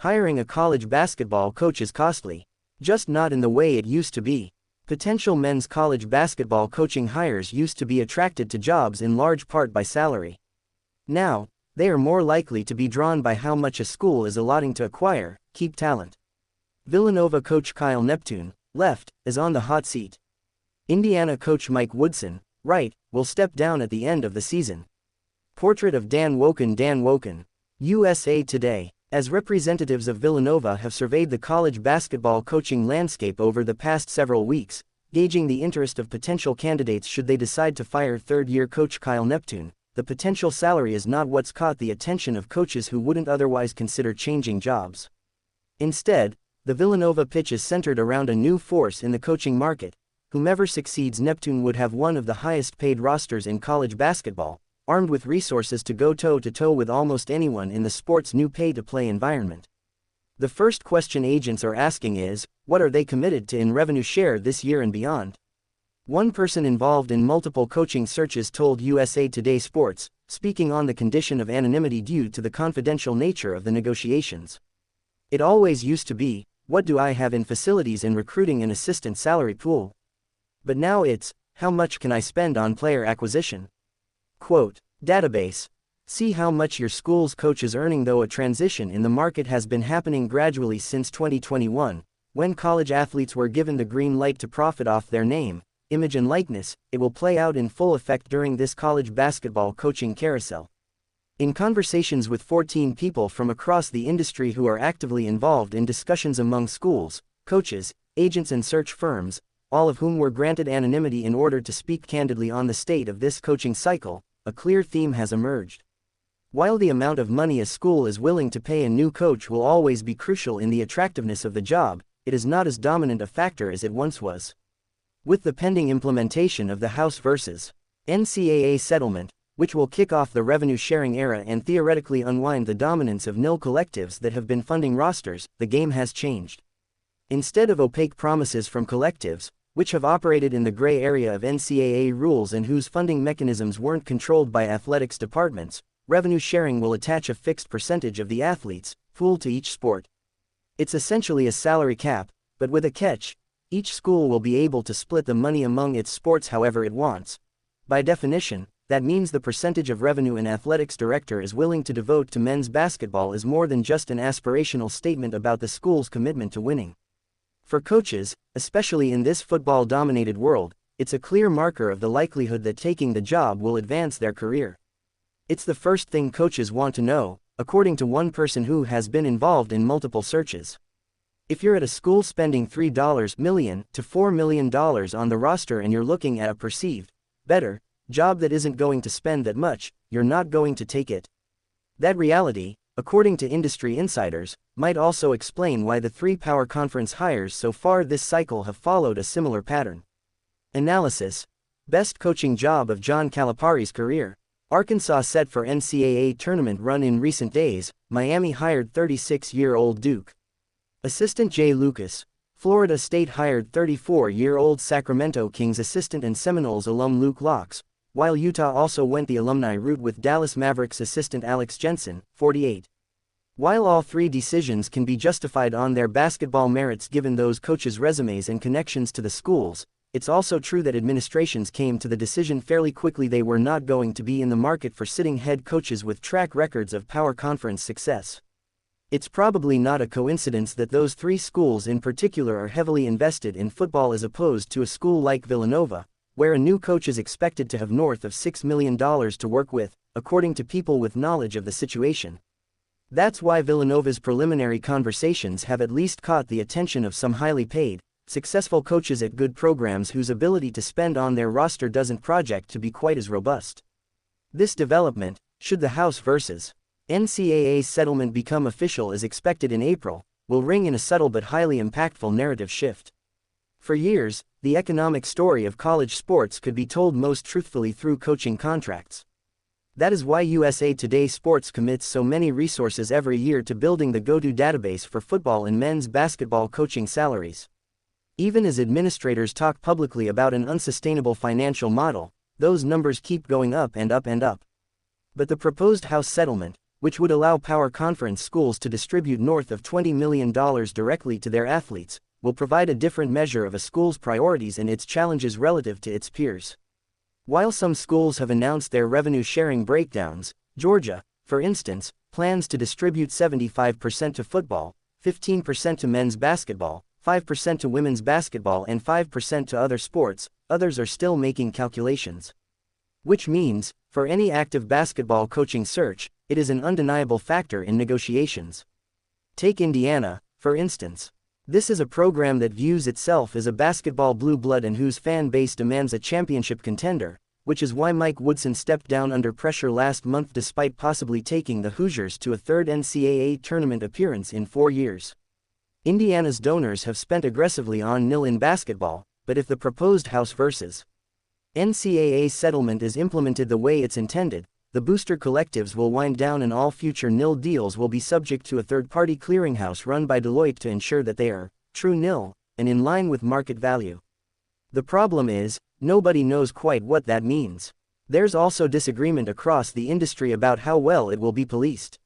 Hiring a college basketball coach is costly. Just not in the way it used to be. Potential men's college basketball coaching hires used to be attracted to jobs in large part by salary. Now, they are more likely to be drawn by how much a school is allotting to acquire, keep talent. Villanova coach Kyle Neptune, left, is on the hot seat. Indiana coach Mike Woodson, right, will step down at the end of the season. Portrait of Dan Woken, USA Today. As representatives of Villanova have surveyed the college basketball coaching landscape over the past several weeks, gauging the interest of potential candidates should they decide to fire third-year coach Kyle Neptune, the potential salary is not what's caught the attention of coaches who wouldn't otherwise consider changing jobs. Instead, the Villanova pitch is centered around a new force in the coaching market. Whomever succeeds Neptune would have one of the highest-paid rosters in college basketball, armed with resources to go toe-to-toe with almost anyone in the sport's new pay-to-play environment. The first question agents are asking is, what are they committed to in revenue share this year and beyond? One person involved in multiple coaching searches told USA Today Sports, speaking on the condition of anonymity due to the confidential nature of the negotiations. It always used to be, what do I have in facilities and recruiting and assistant salary pool? But now it's, how much can I spend on player acquisition? Quote, database. See how much your school's coach is earning. Though a transition in the market has been happening gradually since 2021, when college athletes were given the green light to profit off their name, image and likeness, it will play out in full effect during this college basketball coaching carousel. In conversations with 14 people from across the industry who are actively involved in discussions among schools, coaches, agents and search firms, all of whom were granted anonymity in order to speak candidly on the state of this coaching cycle, a clear theme has emerged. While the amount of money a school is willing to pay a new coach will always be crucial in the attractiveness of the job, it is not as dominant a factor as it once was. With the pending implementation of the House vs. NCAA settlement, which will kick off the revenue-sharing era and theoretically unwind the dominance of nil collectives that have been funding rosters, the game has changed. Instead of opaque promises from collectives, which have operated in the gray area of NCAA rules and whose funding mechanisms weren't controlled by athletics departments, revenue sharing will attach a fixed percentage of the athletes' pool to each sport. It's essentially a salary cap, but with a catch: each school will be able to split the money among its sports however it wants. By definition, that means the percentage of revenue an athletics director is willing to devote to men's basketball is more than just an aspirational statement about the school's commitment to winning. For coaches, especially in this football-dominated world, it's a clear marker of the likelihood that taking the job will advance their career. It's the first thing coaches want to know, according to one person who has been involved in multiple searches. If you're at a school spending $3 million to $4 million on the roster and you're looking at a perceived, better, job that isn't going to spend that much, you're not going to take it. That reality, according to industry insiders, might also explain why the three power conference hires so far this cycle have followed a similar pattern. Analysis. Best coaching job of John Calipari's career. Arkansas set for NCAA tournament run in recent days, Miami hired 36-year-old Duke assistant Jay Lucas. Florida State hired 34-year-old Sacramento Kings assistant and Seminoles alum Luke Locks, while Utah also went the alumni route with Dallas Mavericks assistant Alex Jensen, 48. While all three decisions can be justified on their basketball merits given those coaches' resumes and connections to the schools, it's also true that administrations came to the decision fairly quickly they were not going to be in the market for sitting head coaches with track records of power conference success. It's probably not a coincidence that those three schools in particular are heavily invested in football as opposed to a school like Villanova, where a new coach is expected to have north of $6 million to work with, according to people with knowledge of the situation. That's why Villanova's preliminary conversations have at least caught the attention of some highly paid, successful coaches at good programs whose ability to spend on their roster doesn't project to be quite as robust. This development, should the House vs. NCAA settlement become official as expected in April, will ring in a subtle but highly impactful narrative shift. For years, the economic story of college sports could be told most truthfully through coaching contracts. That is why USA Today Sports commits so many resources every year to building the go-to database for football and men's basketball coaching salaries. Even as administrators talk publicly about an unsustainable financial model, those numbers keep going up and up and up. But the proposed House settlement, which would allow Power Conference schools to distribute north of $20 million directly to their athletes, will provide a different measure of a school's priorities and its challenges relative to its peers. While some schools have announced their revenue-sharing breakdowns, Georgia, for instance, plans to distribute 75% to football, 15% to men's basketball, 5% to women's basketball and 5% to other sports. Others are still making calculations. Which means, for any active basketball coaching search, it is an undeniable factor in negotiations. Take Indiana, for instance. This is a program that views itself as a basketball blue blood and whose fan base demands a championship contender, which is why Mike Woodson stepped down under pressure last month despite possibly taking the Hoosiers to a third NCAA tournament appearance in 4 years. Indiana's donors have spent aggressively on NIL in basketball, but if the proposed House vs. NCAA settlement is implemented the way it's intended, the booster collectives will wind down and all future NIL deals will be subject to a third-party clearinghouse run by Deloitte to ensure that they are true NIL and in line with market value. The problem is, nobody knows quite what that means. There's also disagreement across the industry about how well it will be policed.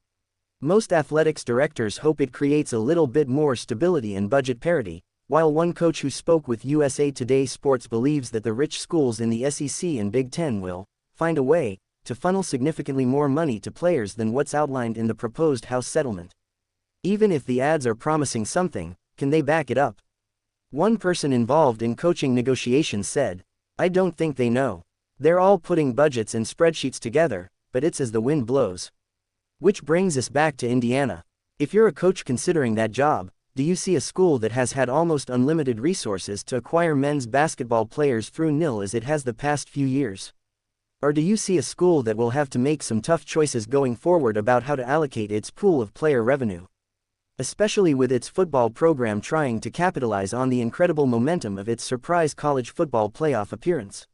Most athletics directors hope it creates a little bit more stability and budget parity, while one coach who spoke with USA Today Sports believes that the rich schools in the SEC and Big Ten will find a way to funnel significantly more money to players than what's outlined in the proposed House settlement. Even if the ads are promising something, can they back it up? One person involved in coaching negotiations said, "I don't think they know. They're all putting budgets and spreadsheets together, but it's as the wind blows." Which brings us back to Indiana. If you're a coach considering that job, do you see a school that has had almost unlimited resources to acquire men's basketball players through NIL as it has the past few years? Or do you see a school that will have to make some tough choices going forward about how to allocate its pool of player revenue? Especially with its football program trying to capitalize on the incredible momentum of its surprise college football playoff appearance.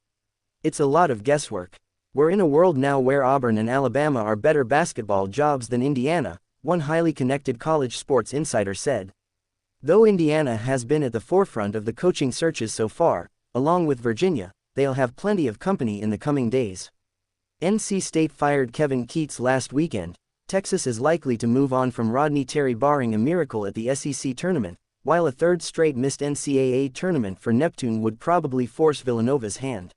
It's a lot of guesswork. We're in a world now where Auburn and Alabama are better basketball jobs than Indiana, one highly connected college sports insider said. Though Indiana has been at the forefront of the coaching searches so far, along with Virginia, they'll have plenty of company in the coming days. NC State fired Kevin Keatts last weekend. Texas is likely to move on from Rodney Terry barring a miracle at the SEC tournament, while a third straight missed NCAA tournament for Neptune would probably force Villanova's hand.